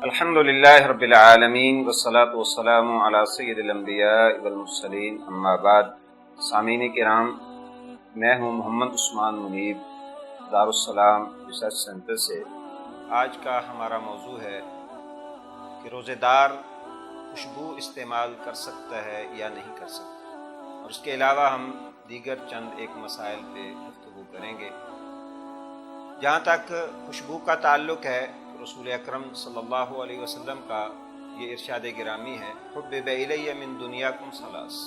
الحمدللہ رب العالمین والصلاة والسلام علی سید الانبیاء والمرسلین اما بعد۔ سامعین کرام، میں ہوں محمد عثمان منیب، دارالسلام ریسرچ سینٹر سے۔ آج کا ہمارا موضوع ہے کہ روزے دار خوشبو استعمال کر سکتا ہے یا نہیں کر سکتا، اور اس کے علاوہ ہم دیگر چند ایک مسائل پہ گفتگو کریں گے۔ جہاں تک خوشبو کا تعلق ہے، رسول اکرم صلی اللہ علیہ وسلم کا یہ ارشاد گرامی ہے، حبب الی من دنیاکم ثلاث،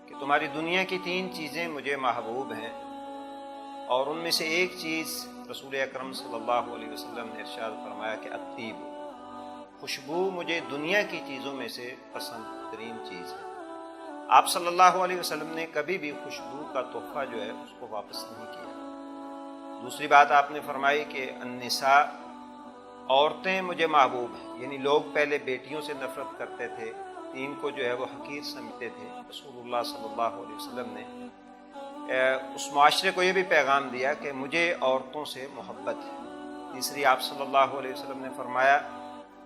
کہ تمہاری دنیا کی 3 چیزیں مجھے محبوب ہیں، اور ان میں سے ایک چیز رسول اکرم صلی اللہ علیہ وسلم نے ارشاد فرمایا کہ الطیب، خوشبو مجھے دنیا کی چیزوں میں سے پسند ترین چیز ہے۔ آپ صلی اللہ علیہ وسلم نے کبھی بھی خوشبو کا تحفہ جو ہے اس کو واپس نہیں کیا۔ دوسری بات آپ نے فرمائی کہ النساء، عورتیں مجھے محبوب ہیں، یعنی لوگ پہلے بیٹیوں سے نفرت کرتے تھے، ان کو جو ہے وہ حقیر سمجھتے تھے۔ رسول اللہ صلی اللہ علیہ وسلم نے اس معاشرے کو یہ بھی پیغام دیا کہ مجھے عورتوں سے محبت ہے۔ تیسری، آپ صلی اللہ علیہ وسلم نے فرمایا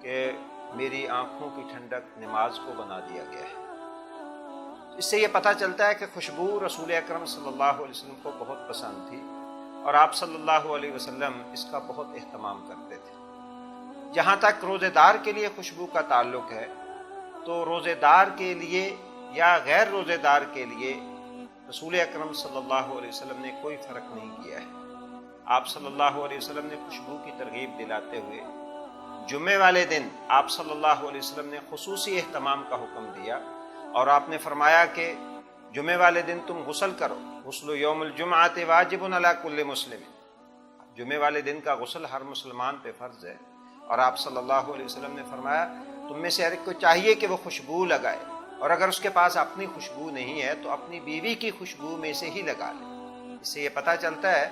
کہ میری آنکھوں کی ٹھنڈک نماز کو بنا دیا گیا ہے۔ اس سے یہ پتہ چلتا ہے کہ خوشبو رسول اکرم صلی اللہ علیہ وسلم کو بہت پسند تھی، اور آپ صلی اللہ علیہ وسلم اس کا بہت اہتمام کرتے تھے۔ جہاں تک روزے دار کے لیے خوشبو کا تعلق ہے، تو روزے دار کے لیے یا غیر روزے دار کے لیے رسول اکرم صلی اللہ علیہ وسلم نے کوئی فرق نہیں کیا ہے۔ آپ صلی اللہ علیہ وسلم نے خوشبو کی ترغیب دلاتے ہوئے جمعے والے دن آپ صلی اللہ علیہ وسلم نے خصوصی اہتمام کا حکم دیا، اور آپ نے فرمایا کہ جمعے والے دن تم غسل کرو، غسل یوم الجمعۃ واجب علی کل مسلم، جمعے والے دن کا غسل ہر مسلمان پہ فرض ہے۔ اور آپ صلی اللہ علیہ وسلم نے فرمایا تم میں سے ہر ایک کو چاہیے کہ وہ خوشبو لگائے، اور اگر اس کے پاس اپنی خوشبو نہیں ہے تو اپنی بیوی کی خوشبو میں سے ہی لگا لے۔ اس سے یہ پتہ چلتا ہے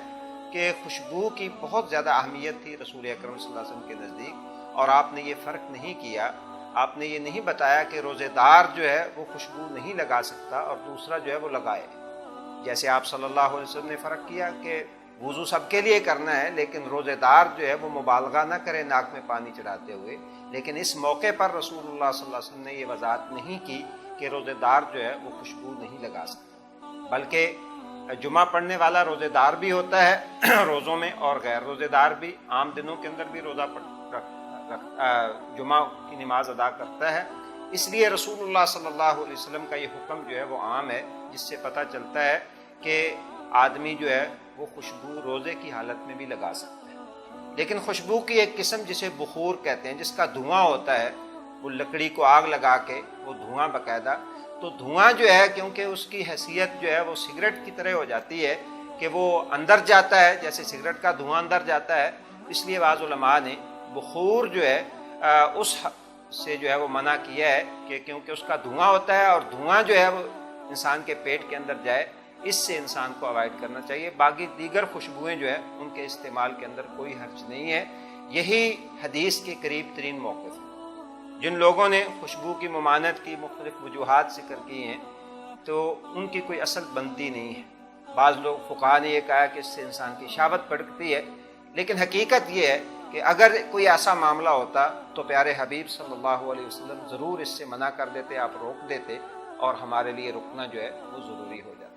کہ خوشبو کی بہت زیادہ اہمیت تھی رسول اکرم صلی اللہ علیہ وسلم کے نزدیک، اور آپ نے یہ فرق نہیں کیا۔ آپ نے یہ نہیں بتایا کہ روزے دار جو ہے وہ خوشبو نہیں لگا سکتا اور دوسرا جو ہے وہ لگائے۔ جیسے آپ صلی اللہ علیہ وسلم نے فرق کیا کہ وضو سب کے لیے کرنا ہے، لیکن روزے دار جو ہے وہ مبالغہ نہ کرے ناک میں پانی چڑھاتے ہوئے، لیکن اس موقع پر رسول اللہ صلی اللہ علیہ وسلم نے یہ وضاحت نہیں کی کہ روزے دار جو ہے وہ خوشبو نہیں لگا سکتا، بلکہ جمعہ پڑھنے والا روزے دار بھی ہوتا ہے روزوں میں، اور غیر روزے دار بھی عام دنوں کے اندر بھی روزہ جمعہ کی نماز ادا کرتا ہے۔ اس لیے رسول اللہ صلی اللہ علیہ وسلم کا یہ حکم جو ہے وہ عام ہے، جس سے پتہ چلتا ہے کہ آدمی جو ہے وہ خوشبو روزے کی حالت میں بھی لگا سکتا ہے۔ لیکن خوشبو کی ایک قسم جسے بخور کہتے ہیں، جس کا دھواں ہوتا ہے، وہ لکڑی کو آگ لگا کے وہ دھواں باقاعدہ، تو دھواں جو ہے کیونکہ اس کی حیثیت جو ہے وہ سگریٹ کی طرح ہو جاتی ہے کہ وہ اندر جاتا ہے، جیسے سگریٹ کا دھواں اندر جاتا ہے، اس لیے بعض علماء نے بخور جو ہے اس سے جو ہے وہ منع کیا ہے کہ کیونکہ اس کا دھواں ہوتا ہے، اور دھواں جو ہے وہ انسان کے پیٹ کے اندر جائے، اس سے انسان کو اوائڈ کرنا چاہیے۔ باقی دیگر خوشبوئیں جو ہے ان کے استعمال کے اندر کوئی حرج نہیں ہے۔ یہی حدیث کے قریب ترین موقف ہے۔ جن لوگوں نے خوشبو کی ممانعت کی مختلف وجوہات ذکر کی ہیں، تو ان کی کوئی اصل بنتی نہیں ہے۔ بعض لوگ فقہاء نے یہ کہا کہ اس سے انسان کی شہوت بڑھتی ہے، لیکن حقیقت یہ ہے کہ اگر کوئی ایسا معاملہ ہوتا تو پیارے حبیب صلی اللہ علیہ وسلم ضرور اس سے منع کر دیتے، آپ روک دیتے، اور ہمارے لیے رکنا جو ہے وہ ضروری ہو جاتا۔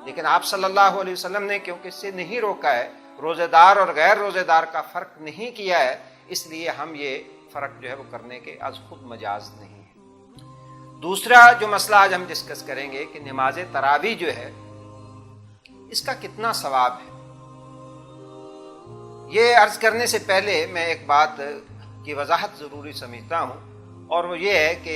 لیکن آپ صلی اللہ علیہ وسلم نے کیونکہ اس سے نہیں روکا ہے، روزے دار اور غیر روزے دار کا فرق نہیں کیا ہے، اس لیے ہم یہ فرق جو ہے وہ کرنے کے از خود مجاز نہیں ہے۔ دوسرا جو مسئلہ آج ہم ڈسکس کریں گے کہ نماز تراویح جو ہے اس کا کتنا ثواب ہے۔ یہ عرض کرنے سے پہلے میں ایک بات کی وضاحت ضروری سمجھتا ہوں، اور وہ یہ ہے کہ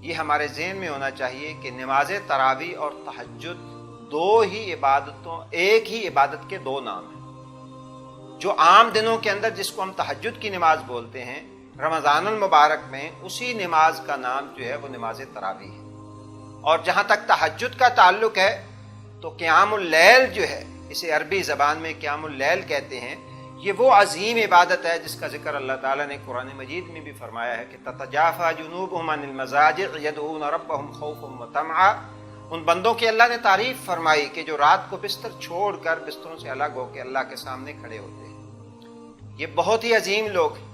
یہ ہمارے ذہن میں ہونا چاہیے کہ نماز تراویح اور تہجد دو ہی عبادتوں، ایک ہی عبادت کے 2 نام ہیں۔ جو عام دنوں کے اندر جس کو ہم تہجد کی نماز بولتے ہیں، رمضان المبارک میں اسی نماز کا نام جو ہے وہ نماز تراویح ہے۔ اور جہاں تک تہجد کا تعلق ہے تو قیام اللیل جو ہے، اسے عربی زبان میں قیام اللیل کہتے ہیں، یہ وہ عظیم عبادت ہے جس کا ذکر اللہ تعالیٰ نے قرآن مجید میں بھی فرمایا ہے کہ تتجافی جنوبہم عن المضاجع یدعون ربہم خوفا وطمعا۔ ان بندوں کی اللہ نے تعریف فرمائی کہ جو رات کو بستر چھوڑ کر بستروں سے الگ ہو کے اللہ کے سامنے کھڑے ہوتے ہیں۔ یہ بہت ہی عظیم لوگ ہیں،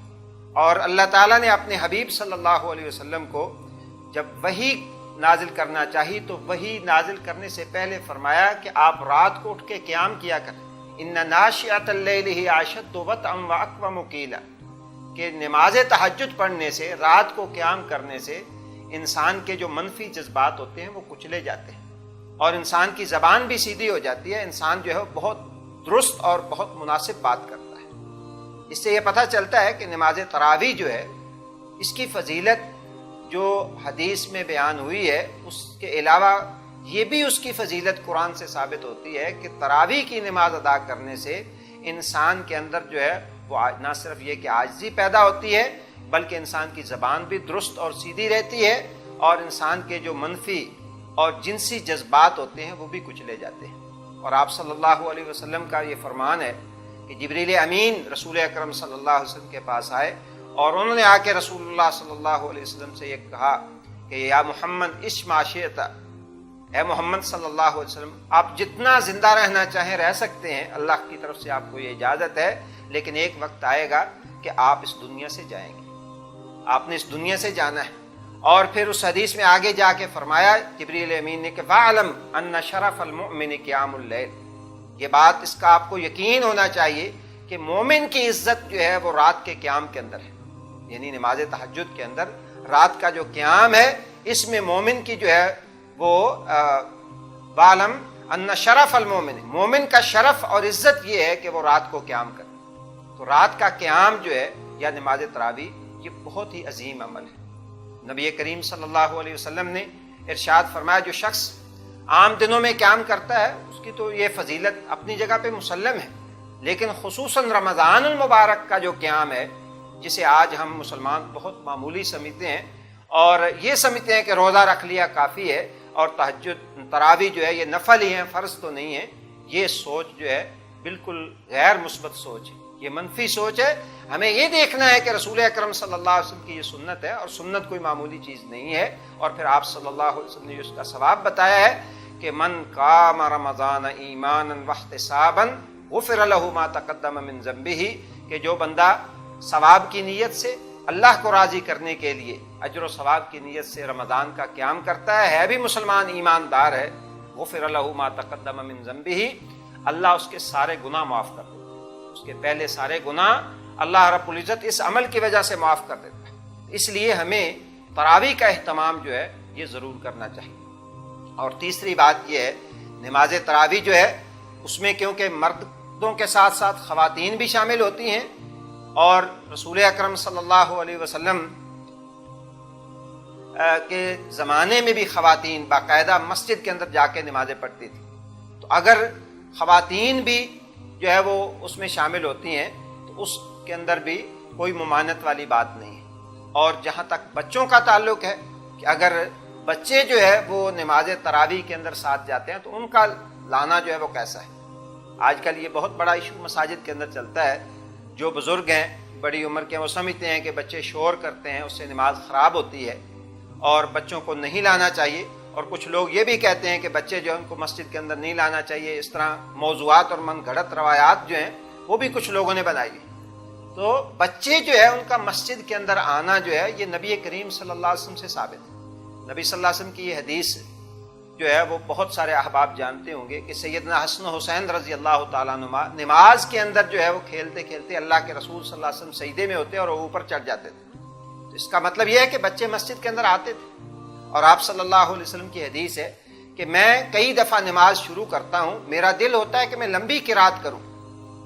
اور اللہ تعالیٰ نے اپنے حبیب صلی اللہ علیہ وسلم کو جب وحی نازل کرنا چاہی تو وحی نازل کرنے سے پہلے فرمایا کہ آپ رات کو اٹھ کے قیام کیا کریں، ان ناشئۃ اللیل ہی اشد وطئا واقوم قیلا، کہ نماز تہجد پڑھنے سے، رات کو قیام کرنے سے انسان کے جو منفی جذبات ہوتے ہیں وہ کچلے جاتے ہیں اور انسان کی زبان بھی سیدھی ہو جاتی ہے، انسان جو ہے بہت درست اور بہت مناسب بات کرتا ہے۔ اس سے یہ پتہ چلتا ہے کہ نماز تراویح جو ہے اس کی فضیلت جو حدیث میں بیان ہوئی ہے، اس کے علاوہ یہ بھی اس کی فضیلت قرآن سے ثابت ہوتی ہے کہ تراویح کی نماز ادا کرنے سے انسان کے اندر جو ہے وہ نہ صرف یہ کہ عاجزی پیدا ہوتی ہے بلکہ انسان کی زبان بھی درست اور سیدھی رہتی ہے اور انسان کے جو منفی اور جنسی جذبات ہوتے ہیں وہ بھی کچلے جاتے ہیں۔ اور آپ صلی اللہ علیہ وسلم کا یہ فرمان ہے کہ جبریل امین رسول اکرم صلی اللہ علیہ وسلم کے پاس آئے اور انہوں نے آ کے رسول اللہ صلی اللہ علیہ وسلم سے یہ کہا کہ یا محمد عش ما شئت، اے محمد صلی اللہ علیہ وسلم آپ جتنا زندہ رہنا چاہیں رہ سکتے ہیں، اللہ کی طرف سے آپ کو یہ اجازت ہے، لیکن ایک وقت آئے گا کہ آپ اس دنیا سے جائیں گے، آپ نے اس دنیا سے جانا ہے۔ اور پھر اس حدیث میں آگے جا کے فرمایا جبریل امین نے کہ فَاعْلَمْ أَنَّ شَرَفَ الْمُؤْمِنِ قِيَامُ اللَّيْلِ، یہ بات اس کا آپ کو یقین ہونا چاہیے کہ مومن کی عزت جو ہے وہ رات کے قیام کے اندر ہے، یعنی نماز تہجد کے اندر رات کا جو قیام ہے اس میں مومن کی جو ہے وہ وَاعْلَمْ أَنَّ شَرَفَ الْمُؤْمِنِ، مومن کا شرف اور عزت یہ ہے کہ وہ رات کو قیام کرے۔ تو رات کا قیام جو ہے یا نماز تراویح یہ بہت ہی عظیم عمل ہے۔ نبی کریم صلی اللہ علیہ وسلم نے ارشاد فرمایا جو شخص عام دنوں میں قیام کرتا ہے اس کی تو یہ فضیلت اپنی جگہ پہ مسلم ہے، لیکن خصوصاً رمضان المبارک کا جو قیام ہے جسے آج ہم مسلمان بہت معمولی سمجھتے ہیں اور یہ سمجھتے ہیں کہ روزہ رکھ لیا کافی ہے اور تہجد تراویح جو ہے یہ نفل ہی ہیں، فرض تو نہیں ہے، یہ سوچ جو ہے بالکل غیر مثبت سوچ ہے، یہ منفی سوچ ہے۔ ہمیں یہ دیکھنا ہے کہ رسول اکرم صلی اللہ علیہ وسلم کی یہ سنت ہے اور سنت کوئی معمولی چیز نہیں ہے، اور پھر آپ صلی اللہ علیہ وسلم نے اس کا ثواب بتایا ہے کہ من قام رمضان ایمانا واحتسابا غفر له ما تقدم من ذنبه، کہ جو بندہ ثواب کی نیت سے اللہ کو راضی کرنے کے لیے اجر و ثواب کی نیت سے رمضان کا قیام کرتا ہے بھی مسلمان ایماندار ہے، غفر له ما تقدم من ذنبه، اللہ اس کے سارے گناہ معاف کر دیتا ہے، اس کے پہلے سارے گناہ اللہ رب العزت اس عمل کی وجہ سے معاف کر دیتا ہے۔ اس لیے ہمیں تراویح کا اہتمام جو ہے یہ ضرور کرنا چاہیے۔ اور تیسری بات یہ ہے نماز تراویح جو ہے اس میں کیونکہ مردوں کے ساتھ ساتھ خواتین بھی شامل ہوتی ہیں اور رسول اکرم صلی اللہ علیہ وسلم کے زمانے میں بھی خواتین باقاعدہ مسجد کے اندر جا کے نمازیں پڑھتی تھی، تو اگر خواتین بھی جو ہے وہ اس میں شامل ہوتی ہیں تو اس کے اندر بھی کوئی ممانعت والی بات نہیں ہے۔ اور جہاں تک بچوں کا تعلق ہے کہ اگر بچے جو ہے وہ نماز تراویح کے اندر ساتھ جاتے ہیں تو ان کا لانا جو ہے وہ کیسا ہے؟ آج کل یہ بہت بڑا ایشو مساجد کے اندر چلتا ہے، جو بزرگ ہیں بڑی عمر کے وہ سمجھتے ہیں کہ بچے شور کرتے ہیں اس سے نماز خراب ہوتی ہے اور بچوں کو نہیں لانا چاہیے، اور کچھ لوگ یہ بھی کہتے ہیں کہ بچے جو ہیں ان کو مسجد کے اندر نہیں لانا چاہیے۔ اس طرح موضوعات اور من گھڑت روایات جو ہیں وہ بھی کچھ لوگوں نے بنائی ہے۔ تو بچے جو ہے ان کا مسجد کے اندر آنا جو ہے یہ نبی کریم صلی اللہ علیہ وسلم سے ثابت ہے۔ نبی صلی اللہ علیہ وسلم کی یہ حدیث جو ہے وہ بہت سارے احباب جانتے ہوں گے کہ سیدنا حسن و حسین رضی اللہ تعالیٰ عنہما نماز کے اندر جو ہے وہ کھیلتے کھیلتے اللہ کے رسول صلی اللہ علیہ وسلم سجدے میں ہوتے اور وہ اوپر چڑھ جاتے تھے۔ تو اس کا مطلب یہ ہے کہ بچے مسجد کے اندر آتے تھے، اور آپ صلی اللہ علیہ وسلم کی حدیث ہے کہ میں کئی دفعہ نماز شروع کرتا ہوں، میرا دل ہوتا ہے کہ میں لمبی قرات کروں،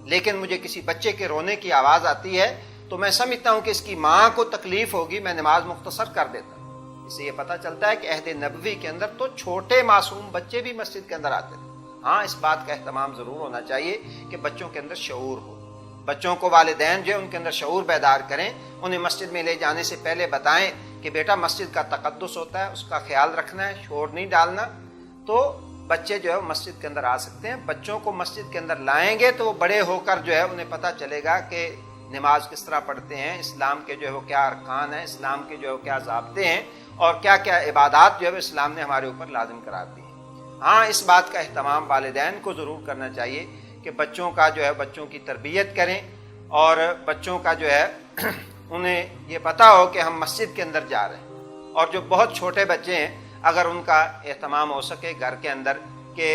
لیکن مجھے کسی بچے کے رونے کی آواز آتی ہے تو میں سمجھتا ہوں کہ اس کی ماں کو تکلیف ہوگی، میں نماز مختصر کر دیتا ہوں۔ اس سے یہ پتہ چلتا ہے کہ عہد نبوی کے اندر تو چھوٹے معصوم بچے بھی مسجد کے اندر آتے تھے۔ ہاں اس بات کا اہتمام ضرور ہونا چاہیے کہ بچوں کے اندر شعور ہو، بچوں کو والدین جو ہے ان کے اندر شعور بیدار کریں، انہیں مسجد میں لے جانے سے پہلے بتائیں کہ بیٹا مسجد کا تقدس ہوتا ہے، اس کا خیال رکھنا ہے، شور نہیں ڈالنا، تو بچے جو ہے مسجد کے اندر آ سکتے ہیں۔ بچوں کو مسجد کے اندر لائیں گے تو وہ بڑے ہو کر جو ہے انہیں پتہ چلے گا کہ نماز کس طرح پڑھتے ہیں، اسلام کے جو ہے وہ کیا ارکان ہیں، اسلام کے جو ہے وہ کیا ضابطے ہیں، اور کیا کیا عبادات جو ہے وہ اسلام نے ہمارے اوپر لازم کرا دی ہیں۔ ہاں اس بات کا اہتمام والدین کو ضرور کرنا چاہیے کہ بچوں کا جو ہے بچوں کی تربیت کریں اور بچوں کا جو ہے انہیں یہ پتہ ہو کہ ہم مسجد کے اندر جا رہے ہیں، اور جو بہت چھوٹے بچے ہیں اگر ان کا اہتمام ہو سکے گھر کے اندر کہ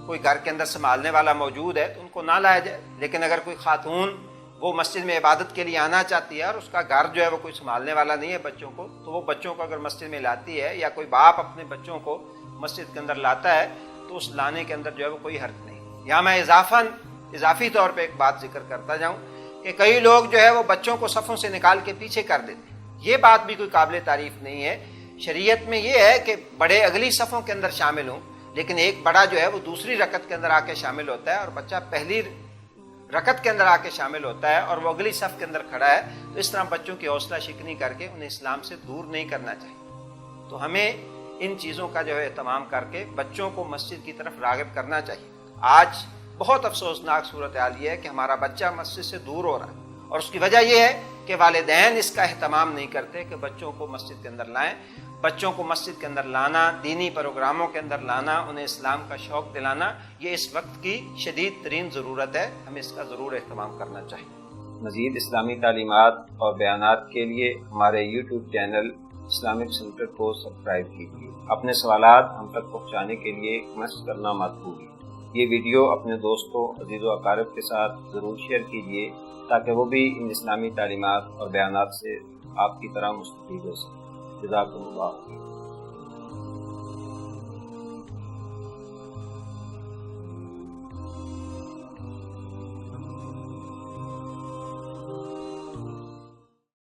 کوئی گھر کے اندر سنبھالنے والا موجود ہے تو ان کو نہ لایا جائے، لیکن اگر کوئی خاتون وہ مسجد میں عبادت کے لیے آنا چاہتی ہے اور اس کا گھر جو ہے وہ کوئی سنبھالنے والا نہیں ہے بچوں کو، تو وہ بچوں کو اگر مسجد میں لاتی ہے، یا کوئی باپ اپنے بچوں کو مسجد کے اندر لاتا ہے، تو اس لانے کے اندر جو ہے وہ کوئی حرج نہیں۔ یہاں میں اضافی طور پہ ایک بات ذکر کرتا جاؤں کہ کئی لوگ جو ہے وہ بچوں کو صفوں سے نکال کے پیچھے کر دیتے ہیں، یہ بات بھی کوئی قابل تعریف نہیں ہے۔ شریعت میں یہ ہے کہ بڑے اگلی صفوں کے اندر شامل ہوں، لیکن ایک بڑا جو ہے وہ دوسری رکعت کے اندر آ کے شامل ہوتا ہے اور بچہ پہلی رکعت کے اندر آ کے شامل ہوتا ہے اور وہ اگلی صف کے اندر کھڑا ہے، تو اس طرح بچوں کی حوصلہ شکنی کر کے انہیں اسلام سے دور نہیں کرنا چاہیے۔ تو ہمیں ان چیزوں کا جو ہے اہتمام کر کے بچوں کو مسجد کی طرف راغب کرنا چاہیے۔ آج بہت افسوسناک صورتحال یہ ہے کہ ہمارا بچہ مسجد سے دور ہو رہا ہے، اور اس کی وجہ یہ ہے کہ والدین اس کا اہتمام نہیں کرتے کہ بچوں کو مسجد کے اندر لائیں۔ بچوں کو مسجد کے اندر لانا، دینی پروگراموں کے اندر لانا، انہیں اسلام کا شوق دلانا، یہ اس وقت کی شدید ترین ضرورت ہے، ہمیں اس کا ضرور اہتمام کرنا چاہیے۔ مزید اسلامی تعلیمات اور بیانات کے لیے ہمارے یوٹیوب چینل اسلامک سینٹر کو سبسکرائب کیجیے۔ اپنے سوالات ہم تک پہنچانے کے لیے کمنٹس کرنا مت بھولیں۔ یہ ویڈیو اپنے دوستوں، عزیز و اقارب کے ساتھ ضرور شیئر کیجیے تاکہ وہ بھی ان اسلامی تعلیمات اور بیانات سے آپ کی طرح مستفید ہو سکیں۔ جزاکم اللہ خیر۔